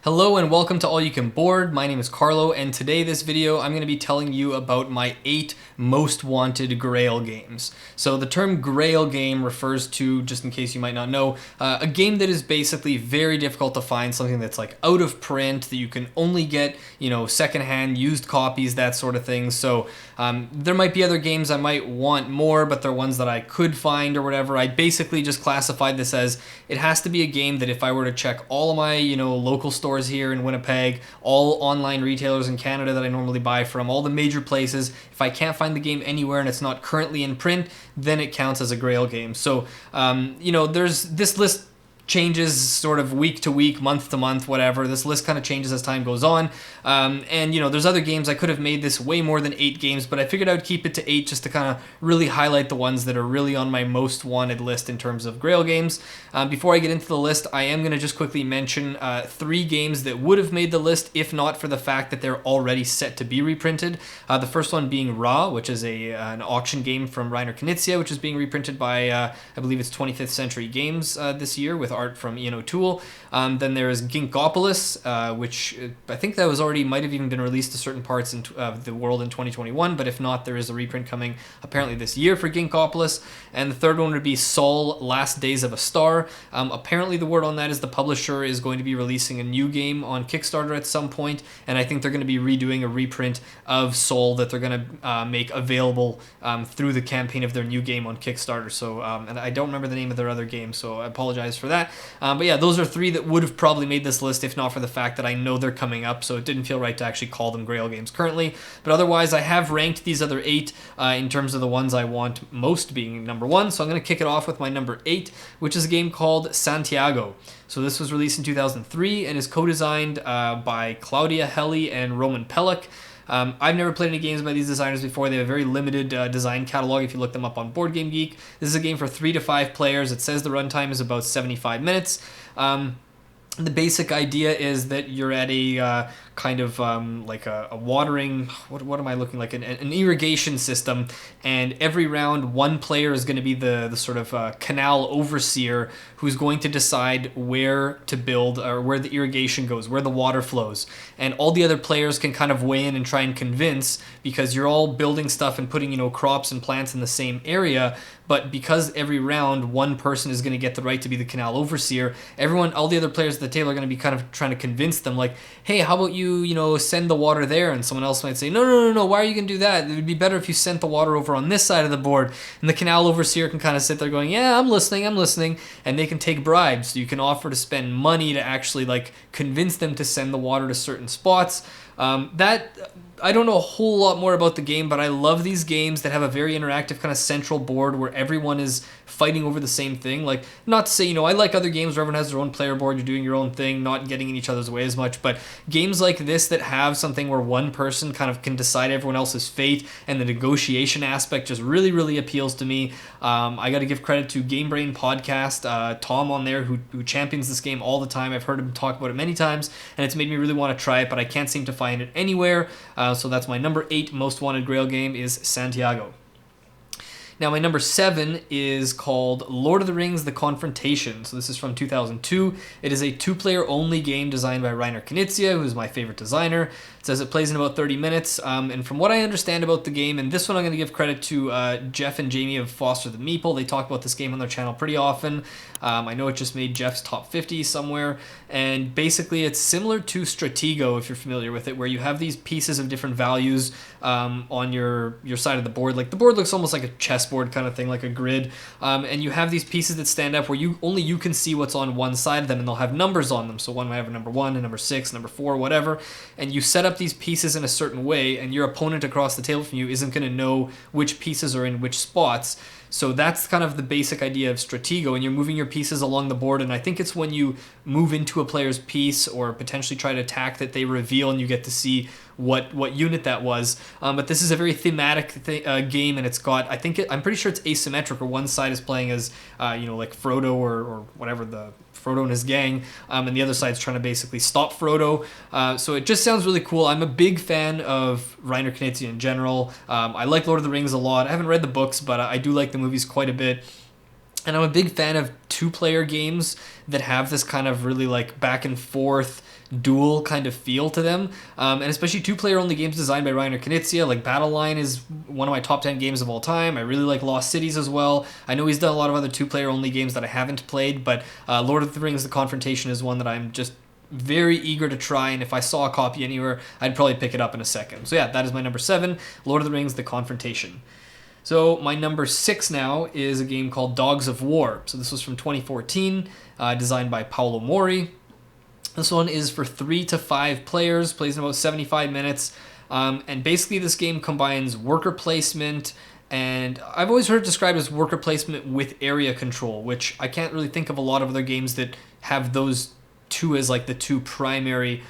Hello and welcome to All You Can Board. My name is Carlo, and today this video I'm going to be telling you about my 8 most wanted Grail games. So the term Grail game refers to, just in case you might not know, a game that is basically very difficult to find, something that's like out of print, that you can only get, secondhand, used copies, that sort of thing. So there might be other games I might want more, but they're ones that I could find or whatever. I basically just classified this as it has to be a game that if I were to check all of my, local stores here in Winnipeg, all online retailers in Canada that I normally buy from, all the major places, if I can't find the game anywhere and it's not currently in print, then it counts as a Grail game. So, there's this list changes sort of week to week, month to month, whatever. This list kind of changes as time goes on. There's other games. I could have made this way more than 8 games, but I figured I would keep it to 8 just to kind of really highlight the ones that are really on my most wanted list in terms of Grail games. Before I get into the list, I am going to just quickly mention 3 games that would have made the list if not for the fact that they're already set to be reprinted. The first one being Ra, which is an auction game from Reiner Knizia, which is being reprinted by, I believe it's 25th Century Games this year with art from Ian O'Toole. Then there is Ginkgopolis, which I think that was might have even been released to certain parts of the world in 2021, but if not, there is a reprint coming apparently this year for Ginkgopolis. And the third one would be Sol, Last Days of a Star. Apparently the word on that is the publisher is going to be releasing a new game on Kickstarter at some point, and I think they're going to be redoing a reprint of Sol that they're going to make available through the campaign of their new game on Kickstarter. So, and I don't remember the name of their other game, so I apologize for that. But yeah, those are 3 that would have probably made this list if not for the fact that I know they're coming up, so it didn't feel right to actually call them Grail games currently. But otherwise, I have ranked these other 8 in terms of the ones I want most being number 1. So I'm going to kick it off with my number 8, which is a game called Santiago. So this was released in 2003 and is co-designed by Claudia Helly and Roman Pellick. I've never played any games by these designers before. They have a very limited design catalog if you look them up on Board Game Geek. This is a game for 3 to 5 players. It says the runtime is about 75 minutes. The basic idea is that you're at a kind of like a watering, what am I looking like, an irrigation system, and every round one player is going to be the sort of canal overseer who's going to decide where to build or where the irrigation goes, where the water flows, and all the other players can kind of weigh in and try and convince, because you're all building stuff and putting crops and plants in the same area. But because every round one person is going to get the right to be the canal overseer, all the other players at the table are going to be kind of trying to convince them, like, hey, how about you send the water there? And someone else might say, no, why are you going to do that? It would be better if you sent the water over on this side of the board. And the canal overseer can kind of sit there going, yeah, I'm listening. And they can take bribes. So you can offer to spend money to actually convince them to send the water to certain spots. I don't know a whole lot more about the game, but I love these games that have a very interactive kind of central board where everyone is fighting over the same thing. Like, not to say, I like other games where everyone has their own player board, you're doing your own thing, not getting in each other's way as much, but games like this that have something where one person kind of can decide everyone else's fate, and the negotiation aspect just really, really appeals to me. I got to give credit to Game Brain Podcast, Tom on there, who champions this game all the time. I've heard him talk about it many times, and it's made me really want to try it, but I can't seem to find it anywhere. So that's my number 8 most wanted Grail game is Santiago. Now, my number 7 is called Lord of the Rings: The Confrontation. So this is from 2002. It is a 2-player only game designed by Reiner Knizia, who's my favorite designer. It says it plays in about 30 minutes. And from what I understand about the game, and this one I'm going to give credit to Jeff and Jamie of Foster the Meeple. They talk about this game on their channel pretty often. I know it just made Jeff's top 50 somewhere. And basically it's similar to Stratego, if you're familiar with it, where you have these pieces of different values on your side of the board. Like, the board looks almost like a chessboard kind of thing, like a grid. And you have these pieces that stand up where only you can see what's on one side of them, and they'll have numbers on them. So one might have a number 1, a number 6, number 4, whatever. And you set up these pieces in a certain way, and your opponent across the table from you isn't going to know which pieces are in which spots. So that's kind of the basic idea of Stratego, and you're moving your pieces along the board, and I think it's when you move into a player's piece or potentially try to attack that they reveal, and you get to see what unit that was. But this is a very thematic game, and it's got, I'm pretty sure it's asymmetric, or one side is playing as, like Frodo or whatever, the Frodo and his gang, and the other side's trying to basically stop Frodo. So it just sounds really cool. I'm a big fan of Reiner Knizia in general. I like Lord of the Rings a lot. I haven't read the books, but I do like the movies quite a bit. And I'm a big fan of 2-player games that have this kind of really like back and forth dual kind of feel to them, and especially two-player only games designed by Reiner Knizia. Like Battle Line is one of my top 10 games of all time. I really like Lost Cities as well. I know he's done a lot of other two-player only games that I haven't played, but Lord of the Rings: The Confrontation is one that I'm just very eager to try, and if I saw a copy anywhere, I'd probably pick it up in a second. So yeah, that is my number 7, Lord of the Rings: The Confrontation. So my number 6 now is a game called Dogs of War. So this was from 2014, designed by Paolo Mori. This one is for 3 to 5 players, plays in about 75 minutes, and basically this game combines worker placement, and I've always heard it described as worker placement with area control, which I can't really think of a lot of other games that have those two as like the two primary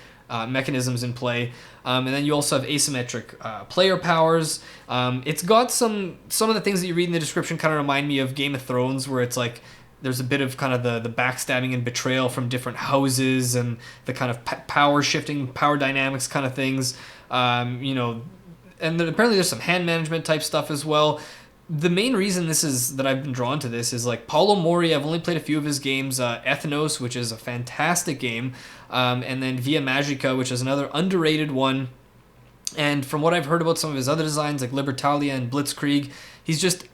mechanisms in play. And then you also have asymmetric player powers. It's got some of the things that you read in the description kind of remind me of Game of Thrones, where it's like there's a bit of kind of the backstabbing and betrayal from different houses and the kind of power shifting, power dynamics kind of things. You know, and then apparently there's some hand management type stuff as well. The main reason that I've been drawn to this is like Paolo Mori. I've only played a few of his games. Ethnos, which is a fantastic game, and then Via Magica, which is another underrated one. And from what I've heard about some of his other designs, like Libertalia and Blitzkrieg, he's just,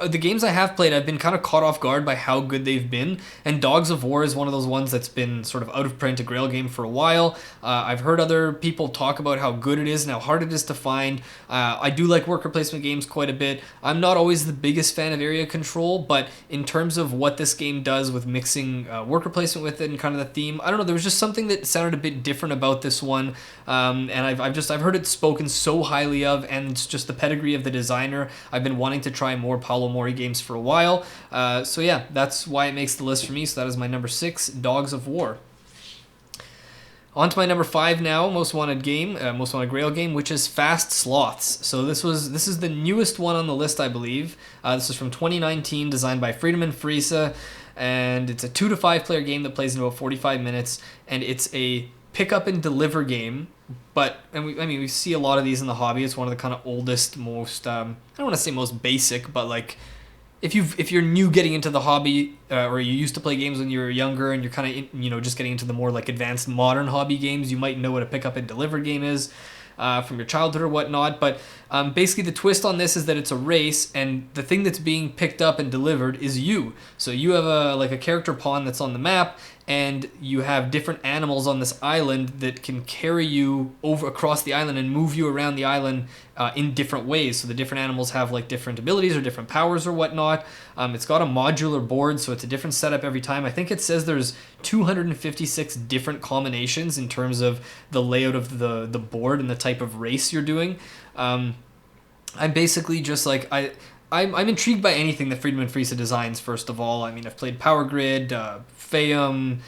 the games I have played, I've been kind of caught off guard by how good they've been. And Dogs of War is one of those ones that's been sort of out of print, a Grail game for a while. I've heard other people talk about how good it is and how hard it is to find. I do like worker placement games quite a bit. I'm not always the biggest fan of area control, but in terms of what this game does with mixing worker placement with it and kind of the theme, I don't know, there was just something that sounded a bit different about this one. And I've heard it spoken so highly of, and it's just the pedigree of the designer. I've been wanting to try more Paolo Mori games for a while. So yeah, that's why it makes the list for me. So that is my number 6, Dogs of War. On to my number 5 now, most wanted Grail game, which is Fast Sloths. So this is the newest one on the list, I believe. This is from 2019, designed by Friedemann Friese, and it's a 2 to 5 player game that plays in about 45 minutes, and it's a pick up and deliver game. But we see a lot of these in the hobby. It's one of the kind of oldest, most I don't want to say most basic, but like if you're new getting into the hobby, or you used to play games when you were younger and you're kind of just getting into the more like advanced modern hobby games, you might know what a pick up and deliver game is from your childhood or whatnot. But basically the twist on this is that it's a race, and the thing that's being picked up and delivered is you. So you have a character pawn that's on the map, and you have different animals on this island that can carry you over across the island and move you around the island in different ways. So the different animals have like different abilities or different powers or whatnot. It's got a modular board, so it's a different setup every time. I think it says there's 256 different combinations in terms of the layout of the board and the type of race you're doing. I'm basically just like, I'm intrigued by anything that Friedemann Friese designs, first of all. I mean, I've played Power Grid, Feum,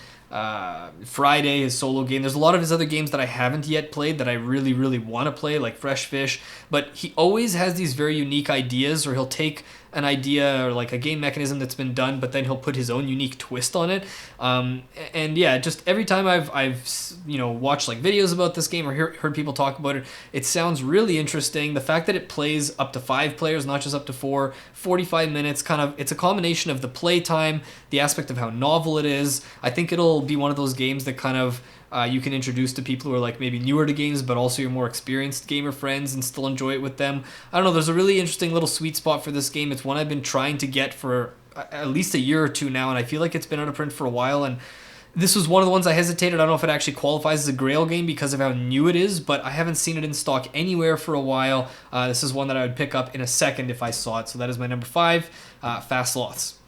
Friday, his solo game. There's a lot of his other games that I haven't yet played that I really, really want to play, like Fresh Fish. But he always has these very unique ideas, or he'll take an idea or like a game mechanism that's been done, but then he'll put his own unique twist on it. And yeah, just every time I've watched like videos about this game or heard people talk about it, it sounds really interesting. The fact that it plays up to 5 players, not just up to 4, 45 minutes, it's a combination of the play time, the aspect of how novel it is. I think it'll be one of those games that you can introduce to people who are like maybe newer to games, but also your more experienced gamer friends and still enjoy it with them. I don't know, there's a really interesting little sweet spot for this game. It's one I've been trying to get for at least a year or two now, and I feel like it's been out of print for a while, and this was one of the ones I hesitated. I don't know if it actually qualifies as a Grail game because of how new it is, but I haven't seen it in stock anywhere for a while. This is one that I would pick up in a second if I saw it. So that is my number 5, Fast Sloths.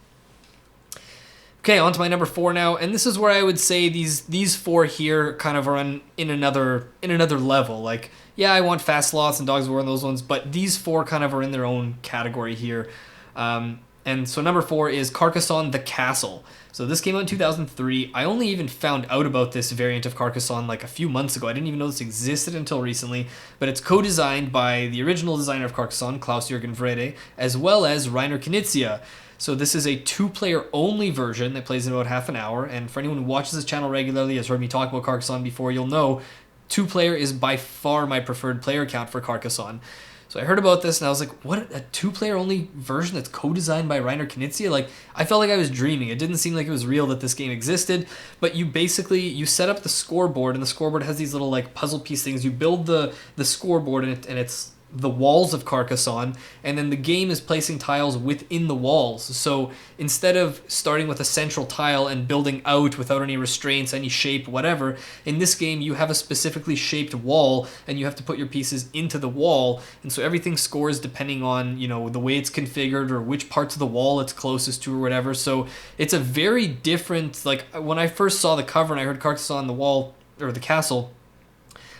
Okay, on to my number 4 now, and this is where I would say these 4 here kind of are in another level. Like, yeah, I want Fast Sloths and Dogs of War and those ones, but these 4 kind of are in their own category here. And so number 4 is Carcassonne: The Castle. So this came out in 2003. I only even found out about this variant of Carcassonne like a few months ago. I didn't even know this existed until recently, but it's co-designed by the original designer of Carcassonne, Klaus-Jürgen Wrede, as well as Reiner Knizia. So this is a 2-player only version that plays in about half an hour, and for anyone who watches this channel regularly, has heard me talk about Carcassonne before, you'll know 2-player is by far my preferred player count for Carcassonne. So I heard about this and I was like, what, a 2-player only version that's co-designed by Reiner Knizia? Like, I felt like I was dreaming. It didn't seem like it was real that this game existed, but you set up the scoreboard, and the scoreboard has these little like puzzle piece things. You build the scoreboard, and it's the walls of Carcassonne, and then the game is placing tiles within the walls. So instead of starting with a central tile and building out without any restraints, any shape, whatever, in this game you have a specifically shaped wall, and you have to put your pieces into the wall, and so everything scores depending on, you know, the way it's configured or which parts of the wall it's closest to or whatever. So it's a very different, like, when I first saw the cover and I heard Carcassonne on the wall, or the castle,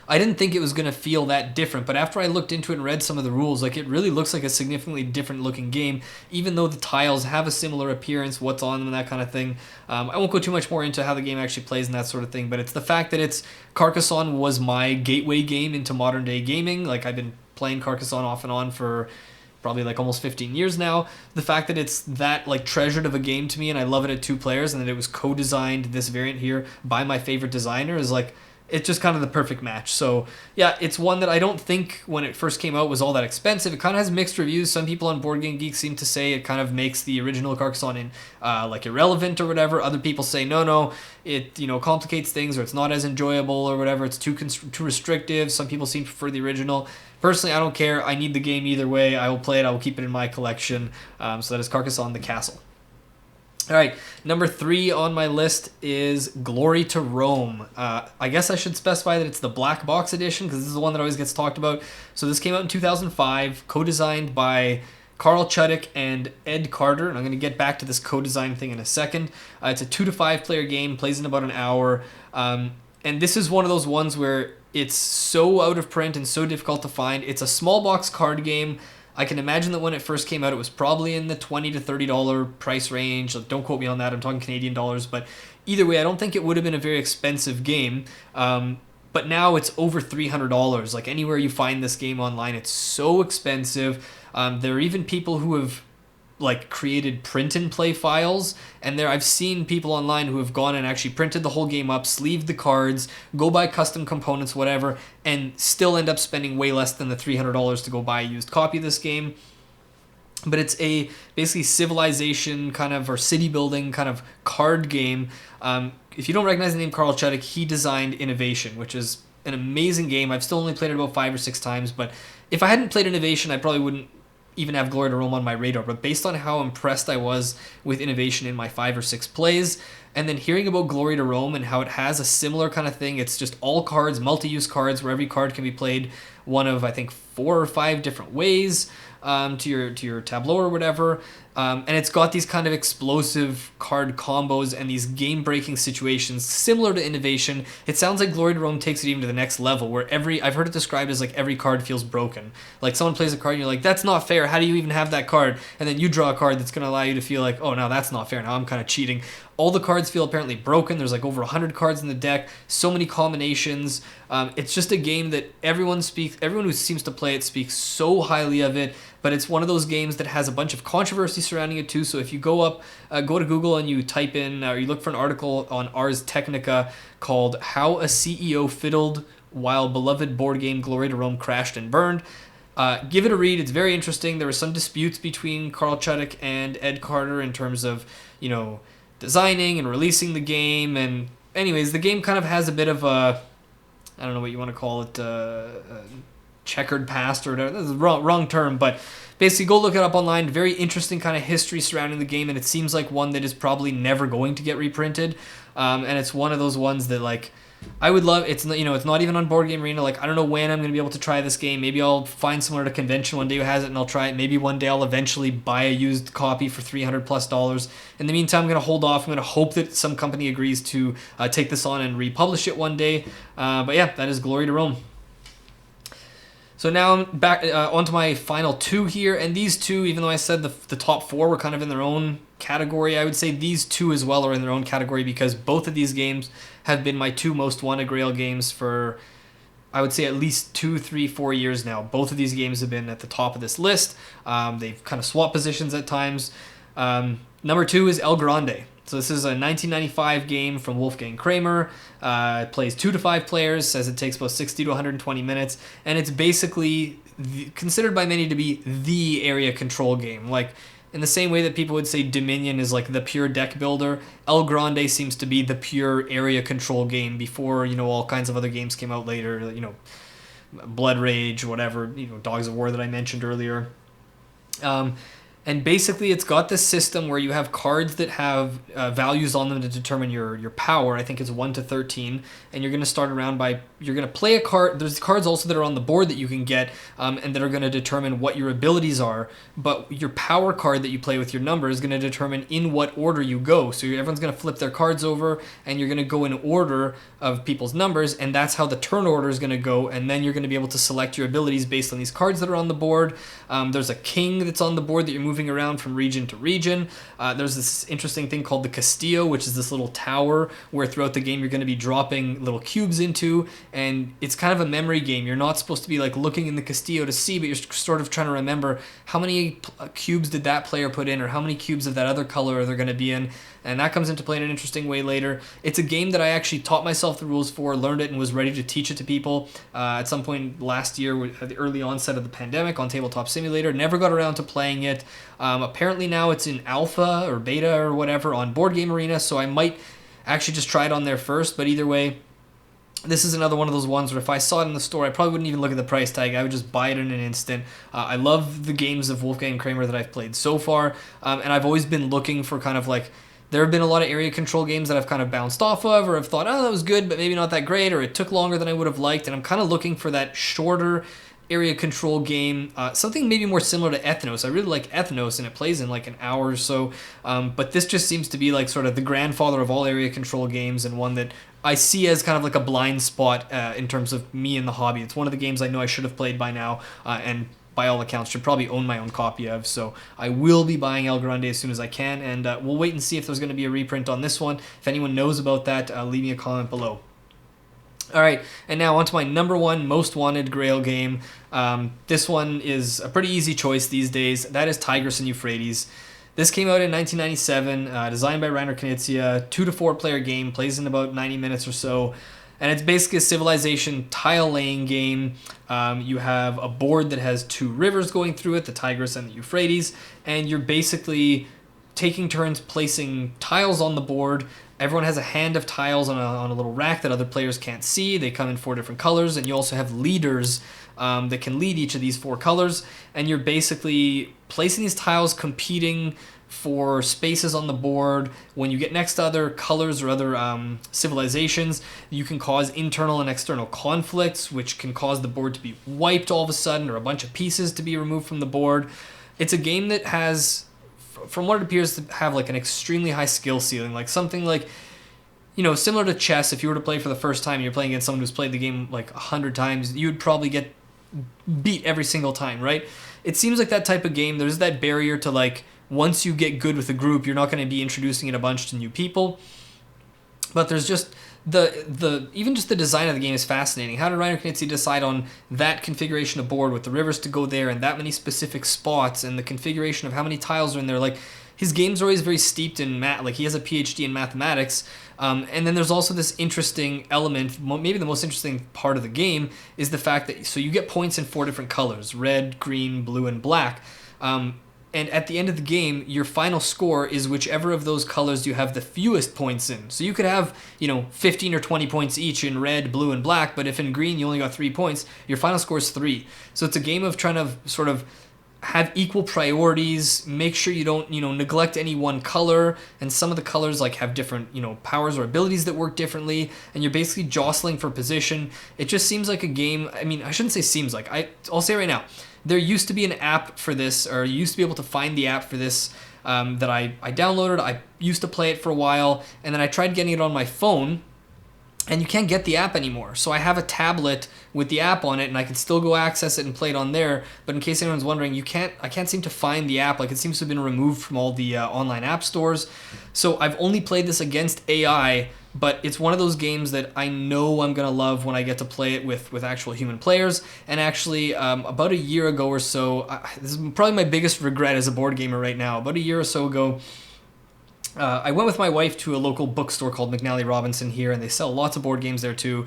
I didn't think it was going to feel that different, but after I looked into it and read some of the rules, like, it really looks like a significantly different looking game, even though the tiles have a similar appearance, what's on them, and that kind of thing. I won't go too much more into how the game actually plays and that sort of thing, but it's the fact that Carcassonne was my gateway game into modern day gaming. Like, I've been playing Carcassonne off and on for probably like almost 15 years now. The fact that it's that like treasured of a game to me, and I love it at 2 players, and that it was co-designed, this variant here, by my favorite designer, is like, it's just kind of the perfect match. So yeah, it's one that I don't think when it first came out was all that expensive. It kind of has mixed reviews. Some people on Board Game Geek seem to say it kind of makes the original Carcassonne like irrelevant or whatever. Other people say no, it, you know, complicates things, or it's not as enjoyable or whatever. It's too restrictive. Some people seem to prefer the original. Personally, I don't care. I need the game either way. I will play it. I will keep it in my collection. So that is Carcassonne the Castle. All right, number 3 on my list is Glory to Rome. I guess I should specify that it's the black box edition, because this is the one that always gets talked about. So this came out in 2005, co-designed by Carl Chudik and Ed Carter, and I'm going to get back to this co-design thing in a second. It's a 2 to 5 player game, plays in about an hour, and this is one of those ones where it's so out of print and so difficult to find. It's a small box card game. I can imagine that when it first came out, it was probably in the $20 to $30 price range. Like, don't quote me on that. I'm talking Canadian dollars. But either way, I don't think it would have been a very expensive game. But now it's over $300. Like, anywhere you find this game online, it's so expensive. There are even people who have like created print and play files, and I've seen people online who have gone and actually printed the whole game up, sleeved the cards, go buy custom components, whatever, and still end up spending way less than the $300 to go buy a used copy of this game. But it's a basically civilization kind of, or city building kind of card game. If you don't recognize the name Carl Chudik, he designed Innovation, which is an amazing game. I've still only played it about 5 or 6 times, but if I hadn't played Innovation, I probably wouldn't even have Glory to Rome on my radar. But based on how impressed I was with Innovation in my 5 or 6 plays, and then hearing about Glory to Rome and how it has a similar kind of thing, it's just all cards, multi-use cards, where every card can be played one of, I think, 4 or 5 different ways to your tableau or whatever. And it's got these kind of explosive card combos and these game-breaking situations similar to Innovation. It sounds like Glory to Rome takes it even to the next level, where I've heard it described as like every card feels broken. Like, someone plays a card and you're like, that's not fair, how do you even have that card? And then you draw a card that's going to allow you to feel like, oh, now that's not fair, now I'm kind of cheating. All the cards feel apparently broken. There's like over 100 cards in the deck, so many combinations. It's just a game that everyone who seems to play it speaks so highly of it, but it's one of those games that has a bunch of controversy surrounding it too. So if you go to Google and you type in, or you look for an article on Ars Technica called How a CEO Fiddled While Beloved Board Game Glory to Rome Crashed and Burned, give it a read. It's very interesting. There were some disputes between Carl Chudik and Ed Carter in terms of, you know, designing and releasing the game. And anyways, the game kind of has a bit of a, I don't know what you want to call it, checkered past or whatever. This is the wrong term, but basically go look it up online. Very interesting kind of history surrounding the game, and it seems like one that is probably never going to get reprinted. And it's one of those ones that, like, I would love. It's not even on Board Game Arena. Like, I don't know when I'm going to be able to try this game. Maybe I'll find someone at a convention one day who has it and I'll try it. Maybe one day I'll eventually buy a used copy for $300+. In the meantime, I'm going to hold off. I'm going to hope that some company agrees to take this on and republish it one day. But yeah, that is Glory to Rome. So now I'm back onto my final 2 here, and these 2, even though I said the top 4 were kind of in their own category, I would say these 2 as well are in their own category, because both of these games have been my 2 most wanted Grail games for, I would say, at least 2, 3, 4 years now. Both of these games have been at the top of this list. They've kind of swapped positions at times. Number 2 is El Grande. So this is a 1995 game from Wolfgang Kramer. It plays 2 to 5 players, says it takes about 60 to 120 minutes, and it's basically considered by many to be the area control game. Like, in the same way that people would say Dominion is like the pure deck builder, El Grande seems to be the pure area control game before, all kinds of other games came out later, Blood Rage, whatever, Dogs of War that I mentioned earlier. And basically, it's got this system where you have cards that have values on them to determine your power. I think it's 1 to 13, and you're going to start around by, you're going to play a card. There's cards also that are on the board that you can get, and that are going to determine what your abilities are. But your power card that you play with your number is going to determine in what order you go. So everyone's going to flip their cards over, and you're going to go in order of people's numbers, and that's how the turn order is going to go. And then you're going to be able to select your abilities based on these cards that are on the board. There's a king that's on the board that you're moving around from region to region. There's this interesting thing called the Castillo, which is this little tower where throughout the game you're going to be dropping little cubes into, and it's kind of a memory game. You're not supposed to be like looking in the Castillo to see, but you're sort of trying to remember how many cubes did that player put in, or how many cubes of that other color are there going to be in, and that comes into play in an interesting way later. It's a game that I actually taught myself the rules for, learned it, and was ready to teach it to people at some point last year at the early onset of the pandemic on Tabletop Simulator. Never got around to playing it. Apparently now it's in alpha or beta or whatever on Board Game Arena, so I might actually just try it on there first, but either way, this is another one of those ones where if I saw it in the store, I probably wouldn't even look at the price tag. I would just buy it in an instant. I love the games of Wolfgang Kramer that I've played so far, and I've always been looking for kind of like, there have been a lot of area control games that I've kind of bounced off of, or I've thought, oh, that was good, but maybe not that great, or it took longer than I would have liked, and I'm kind of looking for that shorter area control game, something maybe more similar to Ethnos. I really like Ethnos, and it plays in like an hour or so, but this just seems to be like sort of the grandfather of all area control games, and one that I see as kind of like a blind spot in terms of me in the hobby. It's one of the games I know I should have played by now, and by all accounts should probably own my own copy of, so I will be buying El Grande as soon as I can, and we'll wait and see if there's going to be a reprint on this one. If anyone knows about that, leave me a comment below. Alright, and now onto my number 1 most wanted Grail game. This one is a pretty easy choice these days. That is Tigris and Euphrates. This came out in 1997, designed by Rainer Knizia, 2 to 4 player game, plays in about 90 minutes or so. And it's basically a civilization tile laying game. You have a board that has 2 rivers going through it, the Tigris and the Euphrates, and you're basically taking turns placing tiles on the board. Everyone has a hand of tiles on a little rack that other players can't see. They come in 4 different colors, and you also have leaders that can lead each of these 4 colors, and you're basically placing these tiles, competing for spaces on the board. When you get next to other colors or other civilizations, you can cause internal and external conflicts, which can cause the board to be wiped all of a sudden, or a bunch of pieces to be removed from the board. It's a game that has, from what it appears to have, like an extremely high skill ceiling, like something like, similar to chess. If you were to play for the first time and you're playing against someone who's played the game like 100 times, you would probably get beat every single time, right? It seems like that type of game, there's that barrier to, like, once you get good with a group, you're not going to be introducing in a bunch to new people. But there's just even just the design of the game is fascinating. How did Rainer Knizia decide on that configuration of board with the rivers to go there and that many specific spots, and the configuration of how many tiles are in there? Like, his games are always very steeped in math. Like, he has a PhD in mathematics. And then there's also this interesting element, maybe the most interesting part of the game, is the fact that, so you get points in 4 different colors: red, green, blue, and black. And at the end of the game, your final score is whichever of those colors you have the fewest points in. So you could have, 15 or 20 points each in red, blue, and black, but if in green you only got 3 points, your final score is 3. So it's a game of trying to sort of have equal priorities, make sure you don't, neglect any one color, and some of the colors like have different, powers or abilities that work differently, and you're basically jostling for position. It just seems like a game, I shouldn't say seems like, I'll say right now, there used to be an app for this, or you used to be able to find the app for this that I downloaded. I used to play it for a while, and then I tried getting it on my phone, and you can't get the app anymore. So I have a tablet with the app on it, and I can still go access it and play it on there. But in case anyone's wondering, I can't seem to find the app. Like, it seems to have been removed from all the online app stores. So I've only played this against AI, but it's one of those games that I know I'm going to love when I get to play it with actual human players. And actually, about a year ago or so, this is probably my biggest regret as a board gamer right now. About a year or so ago, I went with my wife to a local bookstore called McNally Robinson here, and they sell lots of board games there too.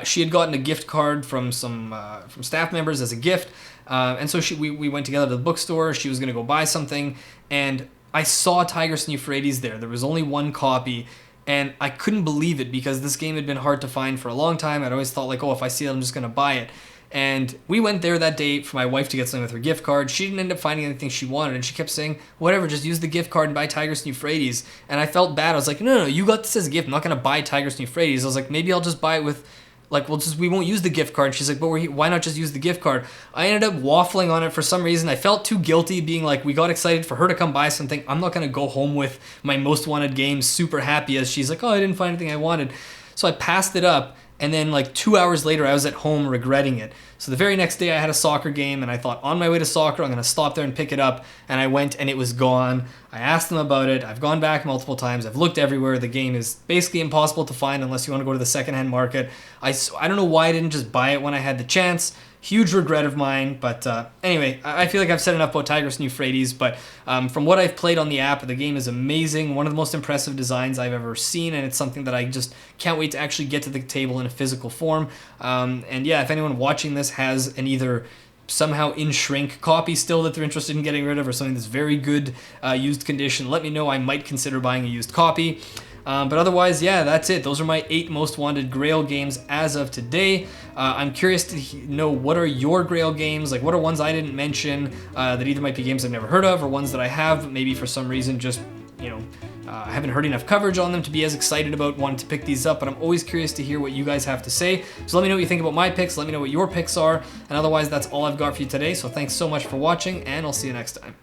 She had gotten a gift card from some from staff members as a gift, and so we went together to the bookstore. She was going to go buy something, and I saw Tigris Euphrates there. There was only one copy, and I couldn't believe it because this game had been hard to find for a long time. I'd always thought like, oh, if I see it, I'm just going to buy it. And we went there that day for my wife to get something with her gift card. She didn't end up finding anything she wanted, and she kept saying, whatever, just use the gift card and buy Tigris Euphrates. And I felt bad. I was like, no, you got this as a gift. I'm not going to buy Tigris Euphrates. I was like, maybe I'll just buy it with, like, we won't use the gift card. And she's like, but why not just use the gift card? I ended up waffling on it for some reason. I felt too guilty being like, we got excited for her to come buy something. I'm not going to go home with my most wanted game super happy as she's like, oh, I didn't find anything I wanted. So I passed it up. And then like 2 hours later, I was at home regretting it. So the very next day I had a soccer game, and I thought on my way to soccer, I'm going to stop there and pick it up. And I went and it was gone. I asked them about it. I've gone back multiple times. I've looked everywhere. The game is basically impossible to find unless you want to go to the secondhand market. I don't know why I didn't just buy it when I had the chance. Huge regret of mine, but anyway, I feel like I've said enough about Tigris Euphrates, but from what I've played on the app, the game is amazing, one of the most impressive designs I've ever seen, and it's something that I just can't wait to actually get to the table in a physical form. And yeah, if anyone watching this has an either somehow in shrink copy still that they're interested in getting rid of, or something that's very good used condition, let me know. I might consider buying a used copy. But otherwise, yeah, that's it. Those are my 8 most wanted Grail games as of today. I'm curious to know, what are your Grail games? Like, what are ones I didn't mention that either might be games I've never heard of, or ones that I have, but maybe for some reason just, I haven't heard enough coverage on them to be as excited about wanting to pick these up. But I'm always curious to hear what you guys have to say. So let me know what you think about my picks. Let me know what your picks are. And otherwise, that's all I've got for you today. So thanks so much for watching, and I'll see you next time.